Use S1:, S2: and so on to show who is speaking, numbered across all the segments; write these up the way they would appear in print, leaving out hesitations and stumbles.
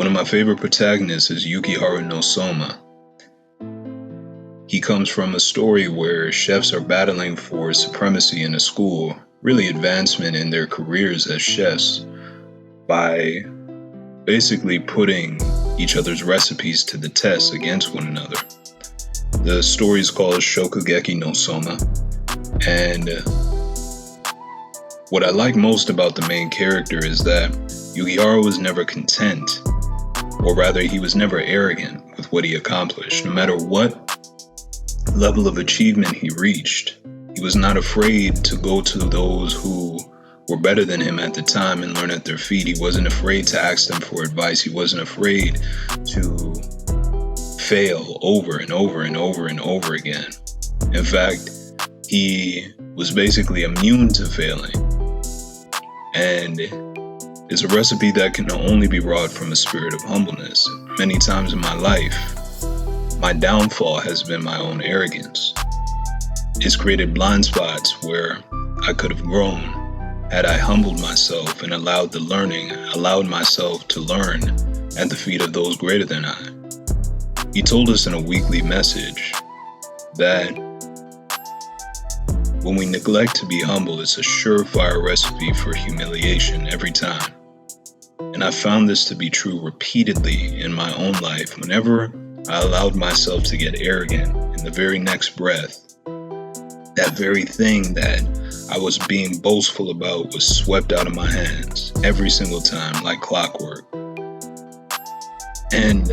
S1: One of my favorite protagonists is Yukiharu no Soma. He comes from a story where chefs are battling for supremacy in a school, really advancement in their careers as chefs, by basically putting each other's recipes to the test against one another. The story is called Shokugeki no Soma, and what I like most about the main character is that Yukiharu was never content, or rather he was never arrogant with what he accomplished. No matter what level of achievement he reached, he was not afraid to go to those who were better than him at the time and learn at their feet. He wasn't afraid to ask them for advice. He wasn't afraid to fail over and over and over and over again. In fact, he was basically immune to failing. And it's a recipe that can only be wrought from a spirit of humbleness. Many times in my life, my downfall has been my own arrogance. It's created blind spots where I could have grown had I humbled myself and allowed myself to learn at the feet of those greater than I. He told us in a weekly message that when we neglect to be humble, it's a surefire recipe for humiliation every time. And I found this to be true repeatedly in my own life. Whenever I allowed myself to get arrogant, in the very next breath, that very thing that I was being boastful about was swept out of my hands every single time, like clockwork. And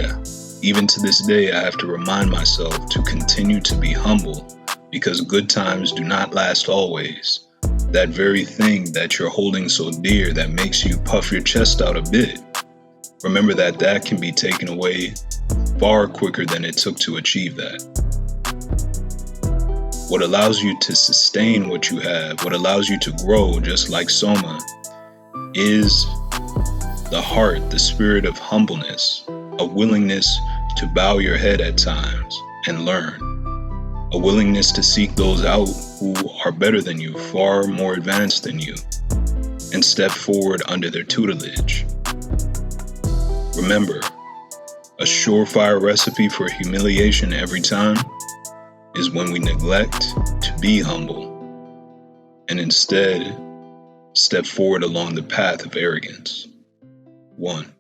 S1: even to this day, I have to remind myself to continue to be humble, because good times do not last always. That very thing that you're holding so dear that makes you puff your chest out a bit, remember that that can be taken away far quicker than it took to achieve that. What allows you to sustain what you have, what allows you to grow, just like Soma, is the heart, the spirit of humbleness, a willingness to bow your head at times and learn, a willingness to seek those out who are better than you, far more advanced than you, and step forward under their tutelage. Remember, a surefire recipe for humiliation every time is when we neglect to be humble and instead step forward along the path of arrogance. 1.